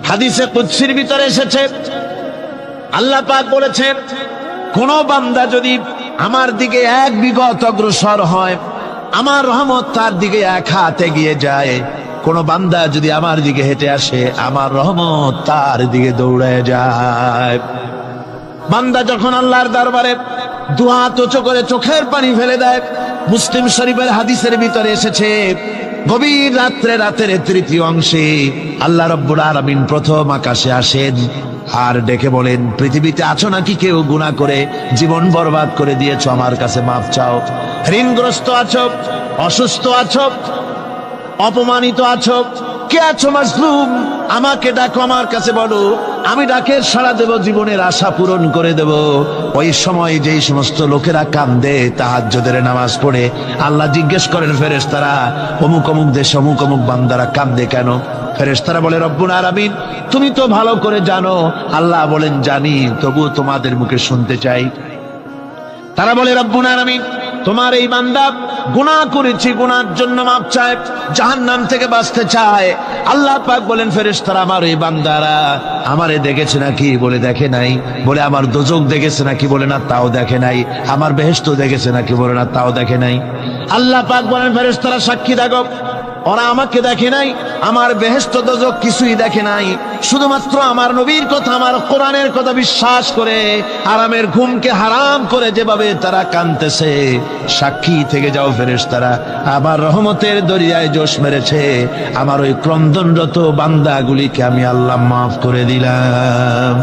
হাদিসে কুদসির ভিতরে এসেছে, আল্লাহ পাক বলেছেন, কোন বান্দা যদি আমার দিকে এক বিঘত অগ্রসর হয়, আমার রহমত তার দিকে এক হাত এগিয়ে যায়। কোন বান্দা যদি আমার দিকে হেঁটে আসে, আমার রহমত তার দিকে দৌড়ে যায়। বান্দা যখন আল্লাহর দরবারে দুহাত উঁচু করে চোখের পানি ফেলে দেয়, মুসলিম শরীফের হাদিসের ভিতরে এসেছে, গভীর রাত্রে, রাতের তৃতীয় অংশে আল্লাহ রাব্বুল আলামিন প্রথম আকাশে আসেন আর ডেকে বলেন, পৃথিবীতে আছো নাকি কেউ গুনাহ করে জীবন বরবাদ করে দিয়েছো? আমার কাছে মাফ চাও। ঋণগ্রস্ত আছো, অসুস্থ আছো, অপমানিত আছো, কে আছো মাজলুম, আমাকে ডাকো, আমার কাছে বলো, আমি ডাকের সাড়া দেব, জীবনের আশা পূরণ করে দেব। ওই সময় যেই সমস্ত লোকেরা কান্দে তাহাজ্জুদের নামাজ পড়ে, আল্লাহ জিজ্ঞেস করেন ফেরেশতারা, অমুক অমুক দেশ অমুক অমুক বান্দারা কান্দে কেন? ফেরেশতারা বলে, রব্বুল আলামিন তুমি তো ভালো করে জানো। আল্লাহ বলেন, জানি, তবু তোমাদের মুখে শুনতে চাই। তারা বলে, রব্বুল আলামিন তোমার এই বান্দা গুনাহ করেছে, গুনার জন্য মাপ চায়, জাহান্নাম থেকে বাঁচতে চায়। আল্লাহ পাক বলেন, ফেরেশতারা আমার এই বান্দারা আমারে দেখেছে নাকি? বলে দেখে নাই। বলে আমার দোজখ দেখেছে নাকি? বলে না, তাও দেখে নাই। আমার বেহেশত দেখেছে নাকি? বলে না, তাও দেখে নাই। আল্লাহ পাক বলেন, ফেরেশতারা সাক্ষী থাকো, ওরা আমাকে দেখে নাই, আমার বেহেশত দোজখ কিছুই দেখে নাই, শুধুমাত্র আমার নবীর কথা, আমার কোরআনের কথা বিশ্বাস করে আরামের ঘুমকে হারাম করে যেভাবে তারা কাঁদতেছে, সাক্ষী থেকে যাও ফেরেশতারা, আমার রহমতের দরিয়ায় জোশ মেরেছে, আমার ওই ক্রন্দনরত বান্দাগুলিকে আমি আল্লাহ মাফ করে দিলাম।